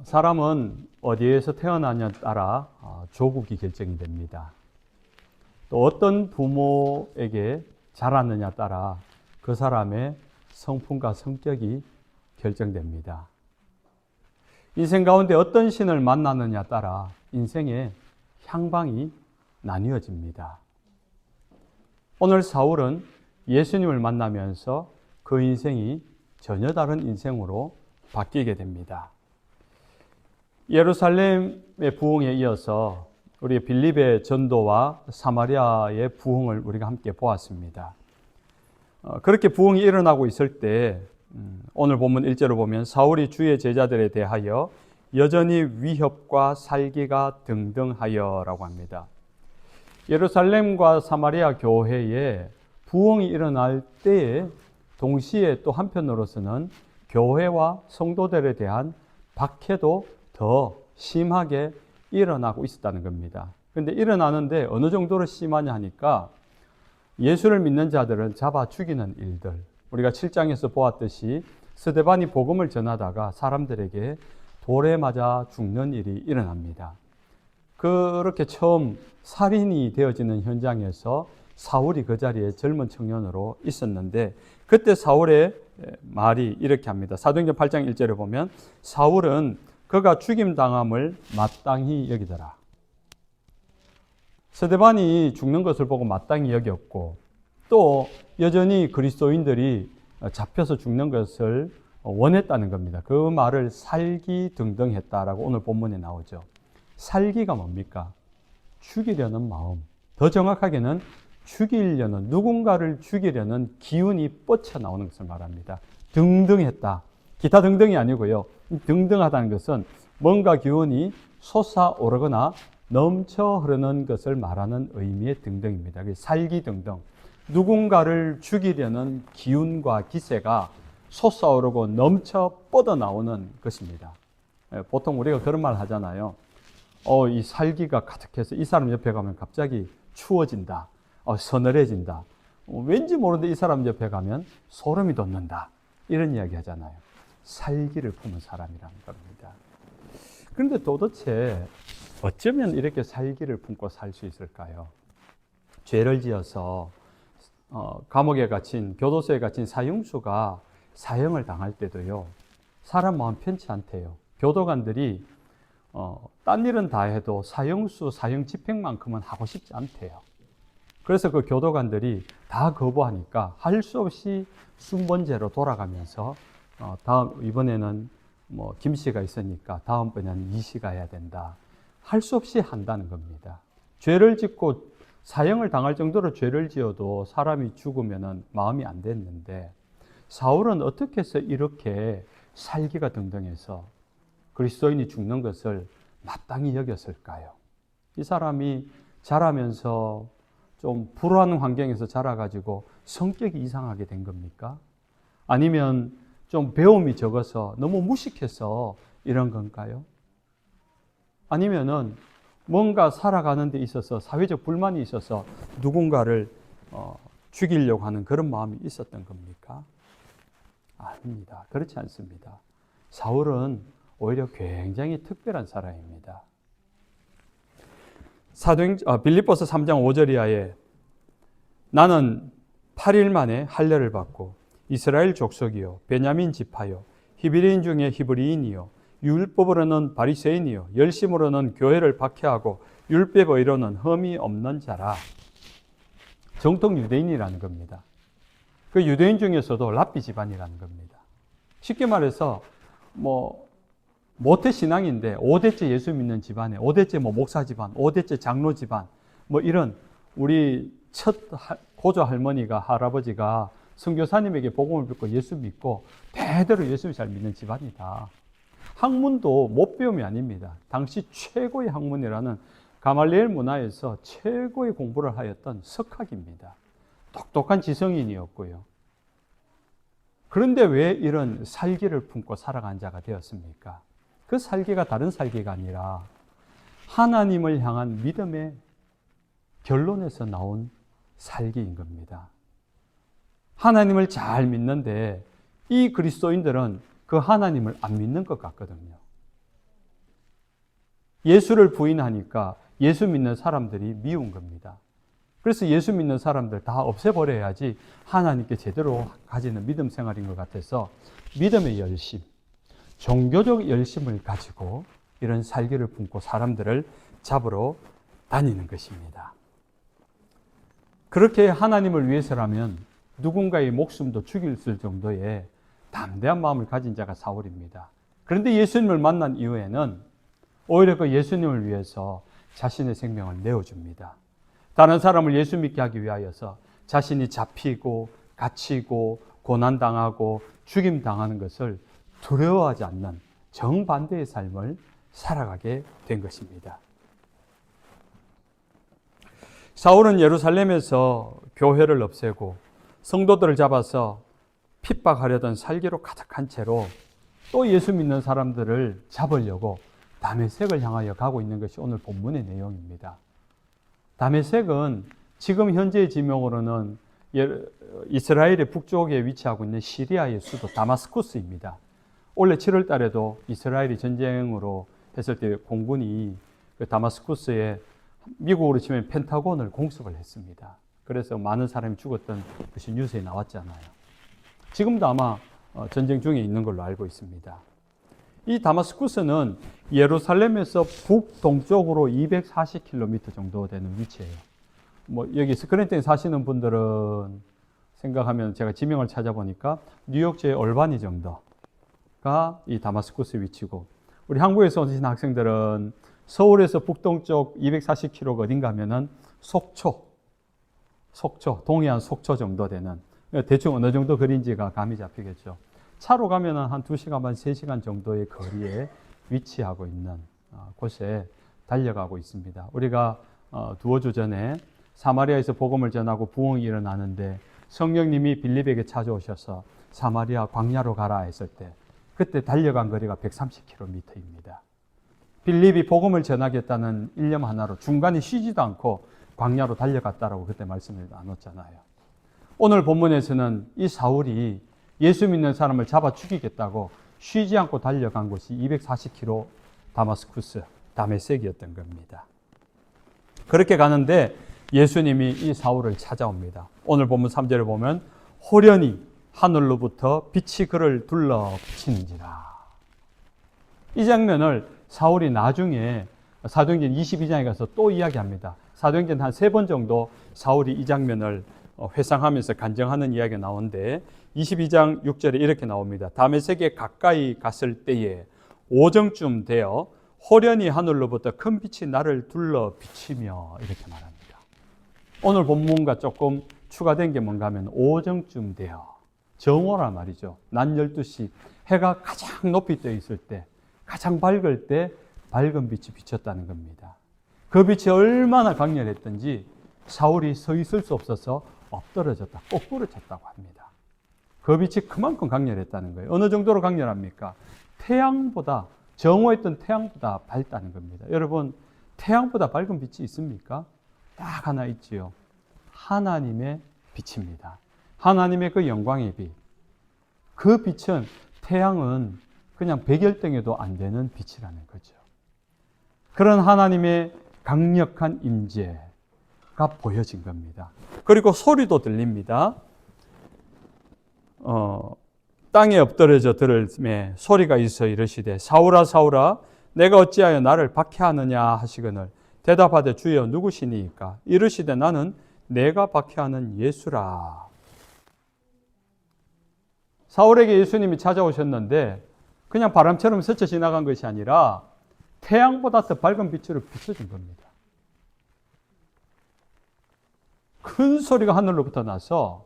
사람은 어디에서 태어나냐에 따라 조국이 결정이 됩니다. 또 어떤 부모에게 자랐느냐에 따라 그 사람의 성품과 성격이 결정됩니다. 인생 가운데 어떤 신을 만나느냐에 따라 인생의 향방이 나뉘어집니다. 오늘 사울은 예수님을 만나면서 그 인생이 전혀 다른 인생으로 바뀌게 됩니다. 예루살렘의 부흥에 이어서 우리 빌립의 전도와 사마리아의 부흥을 우리가 함께 보았습니다. 그렇게 부흥이 일어나고 있을 때 오늘 본문 1절을 보면 사울이 주의 제자들에 대하여 여전히 위협과 살기가 등등하여라고 합니다. 예루살렘과 사마리아 교회에 부흥이 일어날 때에 동시에 또 한편으로서는 교회와 성도들에 대한 박해도 더 심하게 일어나고 있었다는 겁니다. 그런데 일어나는데 어느 정도로 심하냐 하니까 예수를 믿는 자들은 잡아 죽이는 일들, 우리가 7장에서 보았듯이 스데반이 복음을 전하다가 사람들에게 돌에 맞아 죽는 일이 일어납니다. 그렇게 처음 살인이 되어지는 현장에서 사울이 그 자리에 젊은 청년으로 있었는데 그때 사울의 말이 이렇게 합니다. 사도행전 8장 1절에 보면 사울은 그가 죽임당함을 마땅히 여기더라. 스데반이 죽는 것을 보고 마땅히 여겼고 또 여전히 그리스도인들이 잡혀서 죽는 것을 원했다는 겁니다. 그 말을 살기등등했다라고 오늘 본문에 나오죠. 살기가 뭡니까? 죽이려는 마음. 더 정확하게는 죽이려는, 누군가를 죽이려는 기운이 뻗쳐나오는 것을 말합니다. 등등했다. 기타 등등이 아니고요. 등등하다는 것은 뭔가 기운이 솟아오르거나 넘쳐 흐르는 것을 말하는 의미의 등등입니다. 살기등등. 누군가를 죽이려는 기운과 기세가 솟아오르고 넘쳐 뻗어나오는 것입니다. 보통 우리가 그런 말 하잖아요. 이 살기가 가득해서 이 사람 옆에 가면 갑자기 추워진다. 서늘해진다. 왠지 모르는데 이 사람 옆에 가면 소름이 돋는다. 이런 이야기 하잖아요. 살기를 품은 사람이라는 겁니다. 그런데 도대체 어쩌면 이렇게 살기를 품고 살 수 있을까요? 죄를 지어서 감옥에 갇힌, 교도소에 갇힌 사형수가 사형을 당할 때도요, 사람 마음 편치 않대요. 교도관들이 딴 일은 다 해도 사형수, 사형 집행만큼은 하고 싶지 않대요. 그래서 그 교도관들이 다 거부하니까 할 수 없이 순번제로 돌아가면서 이번에는 김 씨가 있으니까 다음번에는 이 씨가 해야 된다. 할 수 없이 한다는 겁니다. 죄를 짓고 사형을 당할 정도로 죄를 지어도 사람이 죽으면 마음이 안 됐는데 사울은 어떻게 해서 이렇게 살기가 등등해서 그리스도인이 죽는 것을 마땅히 여겼을까요? 이 사람이 자라면서 좀 불우한 환경에서 자라가지고 성격이 이상하게 된 겁니까? 아니면 좀 배움이 적어서 너무 무식해서 이런 건가요? 아니면은 뭔가 살아가는 데 있어서 사회적 불만이 있어서 누군가를 죽이려고 하는 그런 마음이 있었던 겁니까? 아닙니다. 그렇지 않습니다. 사울은 오히려 굉장히 특별한 사람입니다. 빌립보서 3장 5절 이하에 나는 8일 만에 할례를 받고 이스라엘 족속이요 베냐민 지파요 히브리인 중에 히브리인이요 율법으로는 바리새인이요 열심으로는 교회를 박해하고 율법의로는 흠이 없는 자라. 정통 유대인이라는 겁니다. 그 유대인 중에서도 랍비 집안이라는 겁니다. 쉽게 말해서 모태 신앙인데 5대째 예수 믿는 집안에 5대째 목사 집안, 5대째 장로 집안, 이런 우리 첫 고조 할머니가, 할아버지가 선교사님에게 복음을 듣고 예수 믿고 대대로 예수를 잘 믿는 집안이다. 학문도 못 배움이 아닙니다. 당시 최고의 학문이라는 가말리엘 문화에서 최고의 공부를 하였던 석학입니다. 똑똑한 지성인이었고요. 그런데 왜 이런 살기를 품고 살아간 자가 되었습니까? 그 살기가 다른 살기가 아니라 하나님을 향한 믿음의 결론에서 나온 살기인 겁니다. 하나님을 잘 믿는데 이 그리스도인들은 그 하나님을 안 믿는 것 같거든요. 예수를 부인하니까 예수 믿는 사람들이 미운 겁니다. 그래서 예수 믿는 사람들 다 없애버려야지 하나님께 제대로 가지는 믿음 생활인 것 같아서 믿음의 열심, 종교적 열심을 가지고 이런 살기를 품고 사람들을 잡으러 다니는 것입니다. 그렇게 하나님을 위해서라면 누군가의 목숨도 죽일 정도의 담대한 마음을 가진 자가 사울입니다. 그런데 예수님을 만난 이후에는 오히려 그 예수님을 위해서 자신의 생명을 내어줍니다. 다른 사람을 예수 믿게 하기 위하여서 자신이 잡히고 갇히고 고난당하고 죽임당하는 것을 두려워하지 않는 정반대의 삶을 살아가게 된 것입니다. 사울은 예루살렘에서 교회를 없애고 성도들을 잡아서 핍박하려던 살기로 가득한 채로 또 예수 믿는 사람들을 잡으려고 다메섹을 향하여 가고 있는 것이 오늘 본문의 내용입니다. 다메섹은 지금 현재의 지명으로는 이스라엘의 북쪽에 위치하고 있는 시리아의 수도 다마스쿠스입니다. 올해 7월 달에도 이스라엘이 전쟁으로 했을 때 공군이 그 다마스쿠스에 미국으로 치면 펜타곤을 공습을 했습니다. 그래서 많은 사람이 죽었던 것이 뉴스에 나왔잖아요. 지금도 아마 전쟁 중에 있는 걸로 알고 있습니다. 이 다마스쿠스는 예루살렘에서 북동쪽으로 240km 정도 되는 위치예요. 여기 스크린땡 사시는 분들은 생각하면 제가 지명을 찾아보니까 뉴욕주의 얼바니 정도가 이 다마스쿠스 위치고, 우리 한국에서 오신 학생들은 서울에서 북동쪽 240km가 어딘가 하면은 속초, 동해안 속초 정도 되는, 대충 어느 정도 거리인지가 감이 잡히겠죠. 차로 가면은 한 2시간 반, 3시간 정도의 거리에 위치하고 있는 곳에 달려가고 있습니다. 우리가 두어 주 전에 사마리아에서 복음을 전하고 부흥이 일어나는데 성령님이 빌립에게 찾아오셔서 사마리아 광야로 가라 했을 때 그때 달려간 거리가 130km입니다. 빌립이 복음을 전하겠다는 일념 하나로 중간에 쉬지도 않고 광야로 달려갔다라고 그때 말씀을 나눴잖아요. 오늘 본문에서는 이 사울이 예수 믿는 사람을 잡아 죽이겠다고 쉬지 않고 달려간 곳이 240km 다마스쿠스, 다메섹이었던 겁니다. 그렇게 가는데 예수님이 이 사울을 찾아옵니다. 오늘 본문 3절에 보면 호련히 하늘로부터 빛이 그를 둘러 비치는지라. 이 장면을 사울이 나중에 사도행전 22장에 가서 또 이야기합니다. 사도행전 한 3번 정도 사울이 이 장면을 회상하면서 간증하는 이야기가 나오는데 22장 6절에 이렇게 나옵니다. 다메섹에 가까이 갔을 때에 오정쯤 되어 호련히 하늘로부터 큰 빛이 나를 둘러 비치며 이렇게 말합니다. 오늘 본문과 조금 추가된 게 뭔가 하면 오정쯤 되어, 정오란 말이죠. 낮 12시 해가 가장 높이 떠 있을 때, 가장 밝을 때 밝은 빛이 비쳤다는 겁니다. 그 빛이 얼마나 강렬했던지 사울이 서 있을 수 없어서 엎드러졌다, 거꾸로 쳤다고 합니다. 그 빛이 그만큼 강렬했다는 거예요. 어느 정도로 강렬합니까? 태양보다, 정오했던 태양보다 밝다는 겁니다. 여러분, 태양보다 밝은 빛이 있습니까? 딱 하나 있지요. 하나님의 빛입니다. 하나님의 그 영광의 빛. 그 빛은, 태양은 그냥 백열등에도 안 되는 빛이라는 거죠. 그런 하나님의 강력한 임재가 보여진 겁니다. 그리고 소리도 들립니다. 땅에 엎드려져 들을매 소리가 있어 이르시되 사울아 사울아 내가 어찌하여 나를 박해하느냐 하시거늘 대답하되 주여 누구시니까 이르시되 나는 내가 박해하는 예수라. 사울에게 예수님이 찾아오셨는데 그냥 바람처럼 스쳐 지나간 것이 아니라 태양보다 더 밝은 빛으로 비춰진 겁니다. 큰 소리가 하늘로부터 나서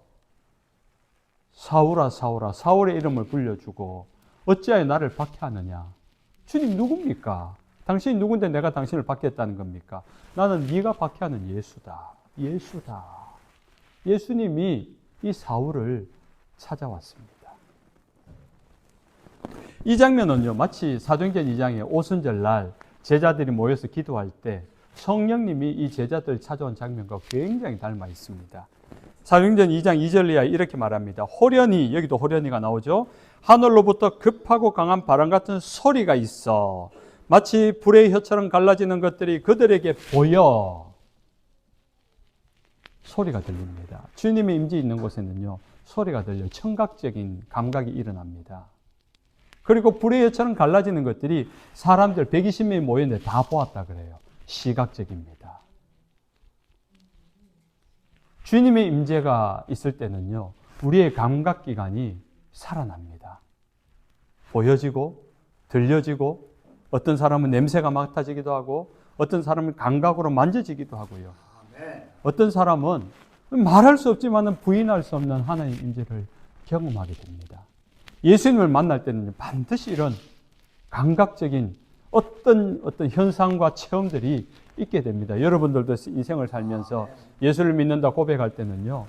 사울아 사울아 사울의 이름을 불려주고 어찌하여 나를 박해하느냐. 주님 누굽니까? 당신이 누군데 내가 당신을 박해했다는 겁니까? 나는 네가 박해하는 예수다. 예수다. 예수님이 이 사울을 찾아왔습니다. 이 장면은요, 마치 사도행전 2장의 오순절날 제자들이 모여서 기도할 때 성령님이 이 제자들을 찾아온 장면과 굉장히 닮아 있습니다. 사도행전 2장 2절 이하에 이렇게 말합니다. 호련히, 여기도 호련히가 나오죠. 하늘로부터 급하고 강한 바람 같은 소리가 있어 마치 불의 혀처럼 갈라지는 것들이 그들에게 보여 소리가 들립니다. 주님의 임재 있는 곳에는요, 소리가 들려요. 청각적인 감각이 일어납니다. 그리고 불의 혀처럼 갈라지는 것들이 사람들 120명이 모였는데 다 보았다 그래요. 시각적입니다. 주님의 임재가 있을 때는요, 우리의 감각기관이 살아납니다. 보여지고 들려지고 어떤 사람은 냄새가 맡아지기도 하고 어떤 사람은 감각으로 만져지기도 하고요. 어떤 사람은 말할 수 없지만 부인할 수 없는 하나님 임재를 경험하게 됩니다. 예수님을 만날 때는 반드시 이런 감각적인 어떤 현상과 체험들이 있게 됩니다. 여러분들도 인생을 살면서 예수를 믿는다 고백할 때는요,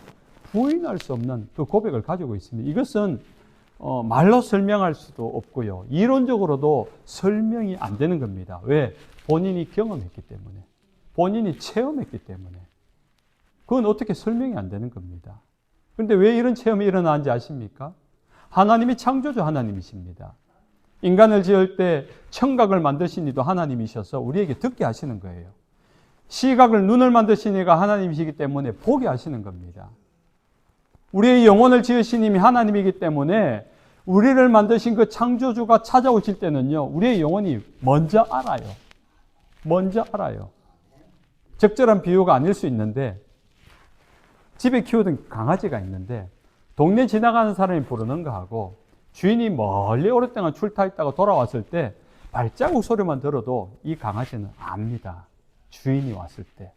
부인할 수 없는 그 고백을 가지고 있습니다. 이것은 말로 설명할 수도 없고요. 이론적으로도 설명이 안 되는 겁니다. 왜? 본인이 경험했기 때문에. 본인이 체험했기 때문에. 그건 어떻게 설명이 안 되는 겁니다. 그런데 왜 이런 체험이 일어나는지 아십니까? 하나님이 창조주 하나님이십니다. 인간을 지을 때 청각을 만드신 이도 하나님이셔서 우리에게 듣게 하시는 거예요. 시각을 눈을 만드신 이가 하나님이시기 때문에 보게 하시는 겁니다. 우리의 영혼을 지으신 이미 하나님이기 때문에 우리를 만드신 그 창조주가 찾아오실 때는요, 우리의 영혼이 먼저 알아요. 먼저 알아요. 적절한 비유가 아닐 수 있는데, 집에 키우던 강아지가 있는데 동네 지나가는 사람이 부르는 거하고 주인이 멀리 오랫동안 출타했다가 돌아왔을 때 발자국 소리만 들어도 이 강아지는 압니다. 주인이 왔을 때.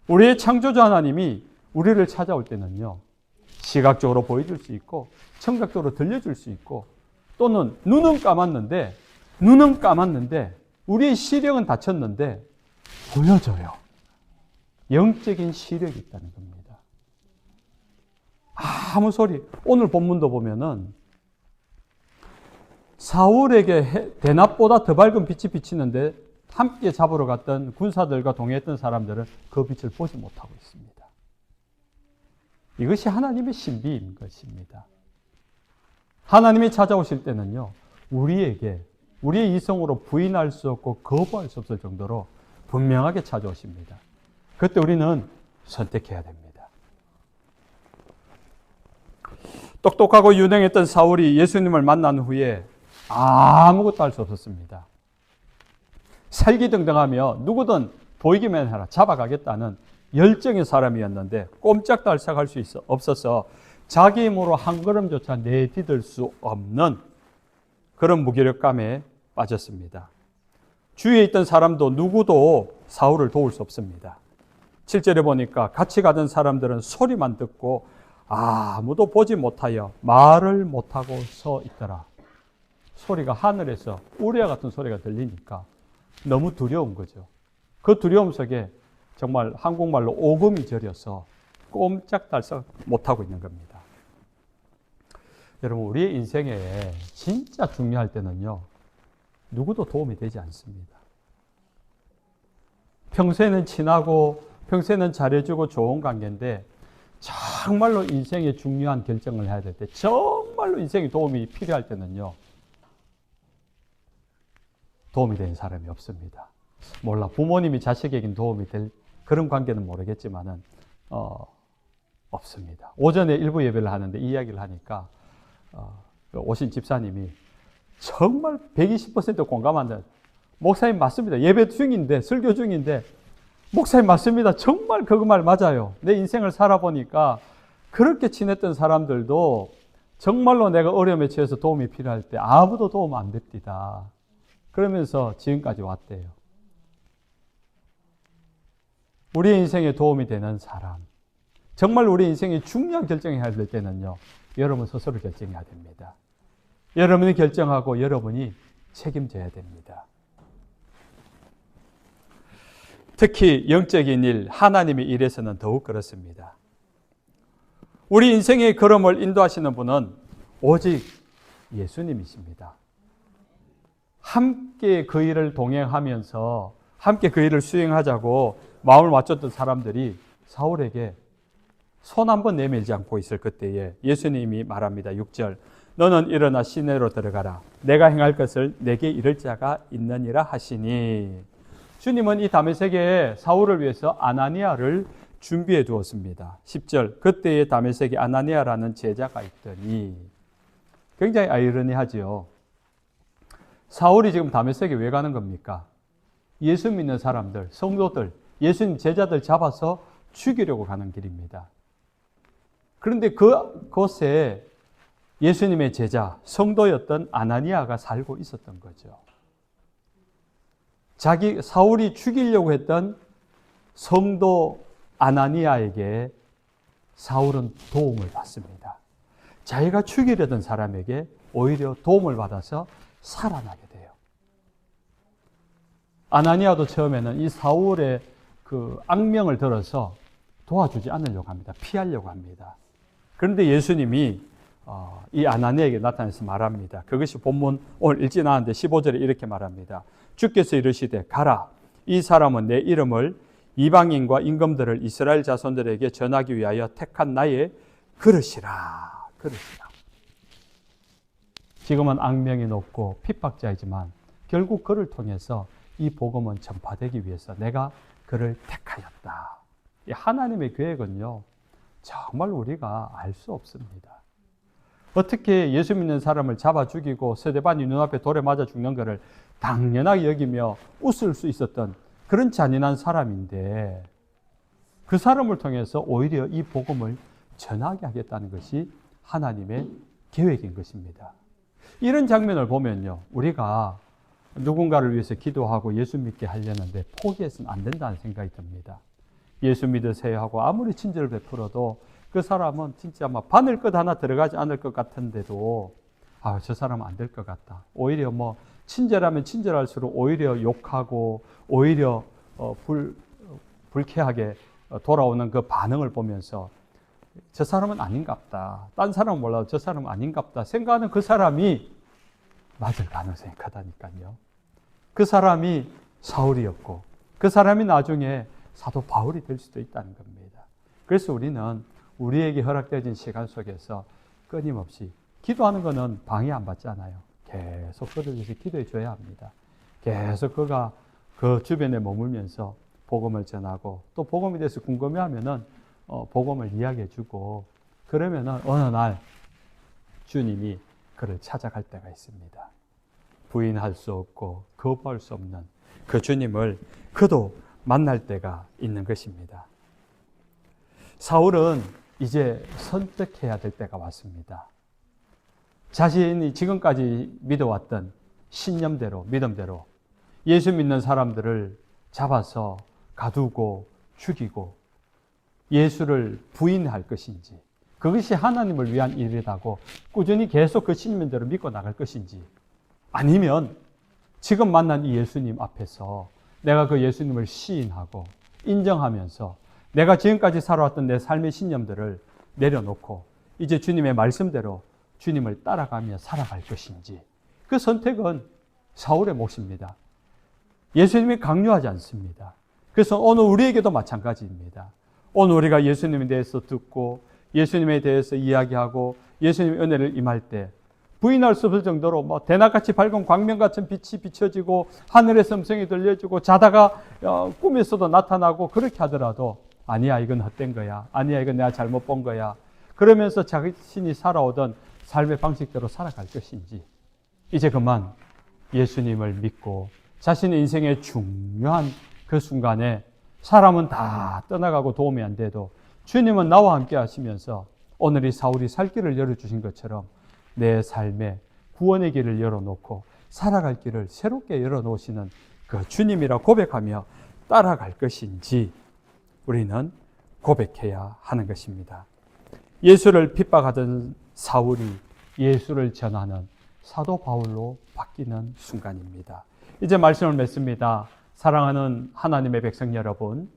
우리의 창조주 하나님이 우리를 찾아올 때는요, 시각적으로 보여줄 수 있고 청각적으로 들려줄 수 있고, 또는 눈은 감았는데 우리의 시력은 닫혔는데 보여줘요. 영적인 시력이 있다는 겁니다. 아무 소리. 오늘 본문도 보면은 사울에게 대낮보다 더 밝은 빛이 비치는데 함께 잡으러 갔던 군사들과 동행했던 사람들은 그 빛을 보지 못하고 있습니다. 이것이 하나님의 신비인 것입니다. 하나님이 찾아오실 때는요, 우리에게 우리의 이성으로 부인할 수 없고 거부할 수 없을 정도로 분명하게 찾아오십니다. 그때 우리는 선택해야 됩니다. 똑똑하고 유능했던 사울이 예수님을 만난 후에 아무것도 할 수 없었습니다. 살기등등하며 누구든 보이기만 해라, 잡아가겠다는 열정의 사람이었는데 꼼짝달싹 할 수 없어서 자기 힘으로 한 걸음조차 내디딜 수 없는 그런 무기력감에 빠졌습니다. 주위에 있던 사람도 누구도 사울을 도울 수 없습니다. 7절에 보니까 같이 가던 사람들은 소리만 듣고 아무도 보지 못하여 말을 못하고 서 있더라. 소리가 하늘에서 우레와 같은 소리가 들리니까 너무 두려운 거죠. 그 두려움 속에 정말 한국말로 오금이 저려서 꼼짝달싹 못하고 있는 겁니다. 여러분, 우리의 인생에 진짜 중요할 때는요, 누구도 도움이 되지 않습니다. 평소에는 친하고 평소에는 잘해주고 좋은 관계인데 정말로 인생에 중요한 결정을 해야 될 때, 정말로 인생에 도움이 필요할 때는요, 도움이 되는 사람이 없습니다. 몰라, 부모님이 자식에게 도움이 될 그런 관계는 모르겠지만은 없습니다. 오전에 일부 예배를 하는데 이 이야기를 하니까 오신 집사님이 정말 120% 공감한다. 목사님 맞습니다. 예배 중인데, 설교 중인데 목사님 맞습니다. 정말 그 말 맞아요. 내 인생을 살아보니까 그렇게 친했던 사람들도 정말로 내가 어려움에 처해서 도움이 필요할 때 아무도 도움 안 됩니다. 그러면서 지금까지 왔대요. 우리의 인생에 도움이 되는 사람, 정말 우리 인생에 중요한 결정을 해야 될 때는요, 여러분 스스로 결정해야 됩니다. 여러분이 결정하고 여러분이 책임져야 됩니다. 특히 영적인 일, 하나님의 일에서는 더욱 그렇습니다. 우리 인생의 걸음을 인도하시는 분은 오직 예수님이십니다. 함께 그 일을 동행하면서 함께 그 일을 수행하자고 마음을 맞췄던 사람들이 사울에게 손 한 번 내밀지 않고 있을 그때에 예수님이 말합니다. 6절, 너는 일어나 시내로 들어가라. 내가 행할 것을 내게 이를 자가 있느니라 하시니. 주님은 이 다메섹에 사울을 위해서 아나니아를 준비해 두었습니다. 10절, 그때에 다메섹에 아나니아라는 제자가 있더니. 굉장히 아이러니하지요. 사울이 지금 다메섹에 왜 가는 겁니까? 예수 믿는 사람들, 성도들, 예수님 제자들 잡아서 죽이려고 가는 길입니다. 그런데 그곳에 예수님의 제자, 성도였던 아나니아가 살고 있었던 거죠. 사울이 죽이려고 했던 성도 아나니아에게 사울은 도움을 받습니다. 자기가 죽이려던 사람에게 오히려 도움을 받아서 살아나게 돼요. 아나니아도 처음에는 이 사울의 그 악명을 들어서 도와주지 않으려고 합니다. 피하려고 합니다. 그런데 예수님이 이 아나니아에게 나타나서 말합니다. 그것이 본문 오늘 읽지 않았는데 15절에 이렇게 말합니다. 주께서 이르시되 가라. 이 사람은 내 이름을 이방인과 임금들을 이스라엘 자손들에게 전하기 위하여 택한 나의 그릇이라. 지금은 악명이 높고 핍박자이지만 결국 그를 통해서 이 복음은 전파되기 위해서 내가 그를 택하였다. 이 하나님의 계획은요, 정말 우리가 알 수 없습니다. 어떻게 예수 믿는 사람을 잡아 죽이고 스데반이 눈앞에 돌에 맞아 죽는 것을 당연하게 여기며 웃을 수 있었던 그런 잔인한 사람인데 그 사람을 통해서 오히려 이 복음을 전하게 하겠다는 것이 하나님의 계획인 것입니다. 이런 장면을 보면요, 우리가 누군가를 위해서 기도하고 예수 믿게 하려는데 포기해서는 안 된다는 생각이 듭니다. 예수 믿으세요 하고 아무리 친절을 베풀어도 그 사람은 진짜 막 바늘 것 하나 들어가지 않을 것 같은데도 저 사람은 안 될 것 같다. 오히려 친절하면 친절할수록 오히려 욕하고 오히려 불쾌하게 돌아오는 그 반응을 보면서 저 사람은 아닌갑다. 딴 사람은 몰라도 저 사람은 아닌갑다. 생각하는 그 사람이 맞을 가능성이 크다니까요. 그 사람이 사울이었고 그 사람이 나중에 사도 바울이 될 수도 있다는 겁니다. 그래서 우리는 우리에게 허락되어진 시간 속에서 끊임없이 기도하는 것은 방해 안 받잖아요. 계속 그를 위해서 기도해 줘야 합니다. 계속 그가 그 주변에 머물면서 복음을 전하고 또 복음에 대해서 궁금해하면은 복음을 이야기해 주고 그러면은 어느 날 주님이 그를 찾아갈 때가 있습니다. 부인할 수 없고 거부할 수 없는 그 주님을 그도 만날 때가 있는 것입니다. 사울은 이제 선택해야 될 때가 왔습니다. 자신이 지금까지 믿어왔던 신념대로, 믿음대로 예수 믿는 사람들을 잡아서 가두고 죽이고 예수를 부인할 것인지, 그것이 하나님을 위한 일이라고 꾸준히 계속 그 신념대로 믿고 나갈 것인지, 아니면 지금 만난 이 예수님 앞에서 내가 그 예수님을 시인하고 인정하면서 내가 지금까지 살아왔던 내 삶의 신념들을 내려놓고 이제 주님의 말씀대로 주님을 따라가며 살아갈 것인지, 그 선택은 사울의 몫입니다. 예수님이 강요하지 않습니다. 그래서 오늘 우리에게도 마찬가지입니다. 오늘 우리가 예수님에 대해서 듣고 예수님에 대해서 이야기하고 예수님의 은혜를 임할 때 부인할 수 없을 정도로 대낮같이 밝은 광명 같은 빛이 비춰지고 하늘에서 음성이 들려지고 자다가 꿈에서도 나타나고 그렇게 하더라도 아니야, 이건 헛된 거야. 아니야, 이건 내가 잘못 본 거야. 그러면서 자신이 살아오던 삶의 방식대로 살아갈 것인지, 이제 그만 예수님을 믿고 자신의 인생의 중요한 그 순간에 사람은 다 떠나가고 도움이 안 돼도 주님은 나와 함께 하시면서 오늘 이 사울이 살 길을 열어주신 것처럼 내 삶에 구원의 길을 열어놓고 살아갈 길을 새롭게 열어놓으시는 그 주님이라 고백하며 따라갈 것인지 우리는 고백해야 하는 것입니다. 예수를 핍박하던 사울이 예수를 전하는 사도 바울로 바뀌는 순간입니다. 이제 말씀을 맺습니다. 사랑하는 하나님의 백성 여러분,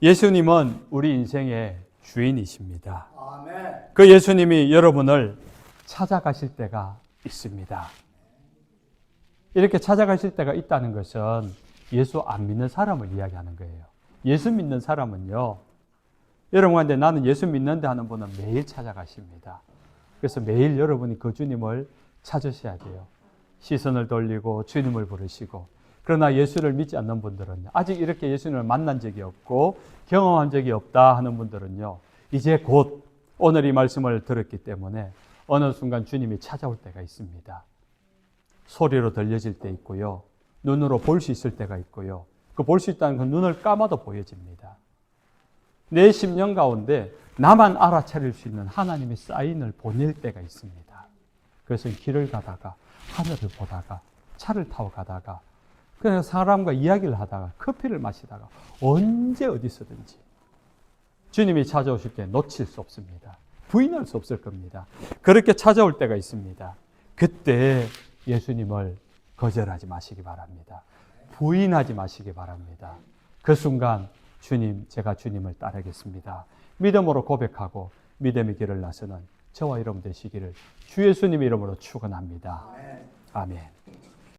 예수님은 우리 인생의 주인이십니다. 아멘. 그 예수님이 여러분을 찾아가실 때가 있습니다. 이렇게 찾아가실 때가 있다는 것은 예수 안 믿는 사람을 이야기하는 거예요. 예수 믿는 사람은요, 여러분한테 나는 예수 믿는데 하는 분은 매일 찾아가십니다. 그래서 매일 여러분이 그 주님을 찾으셔야 돼요. 시선을 돌리고 주님을 부르시고. 그러나 예수를 믿지 않는 분들은, 아직 이렇게 예수님을 만난 적이 없고 경험한 적이 없다 하는 분들은요, 이제 곧 오늘 이 말씀을 들었기 때문에 어느 순간 주님이 찾아올 때가 있습니다. 소리로 들려질 때 있고요, 눈으로 볼 수 있을 때가 있고요, 그 볼 수 있다는 건 눈을 감아도 보여집니다. 내 심령 가운데 나만 알아차릴 수 있는 하나님의 사인을 보낼 때가 있습니다. 그래서 길을 가다가, 하늘을 보다가, 차를 타고 가다가, 그냥 사람과 이야기를 하다가, 커피를 마시다가, 언제 어디서든지 주님이 찾아오실 때 놓칠 수 없습니다. 부인할 수 없을 겁니다. 그렇게 찾아올 때가 있습니다. 그때 예수님을 거절하지 마시기 바랍니다. 부인하지 마시기 바랍니다. 그 순간 주님, 제가 주님을 따르겠습니다. 믿음으로 고백하고 믿음의 길을 나서는 저와 여러분 되시기를 주 예수님의 이름으로 축원합니다. 아멘.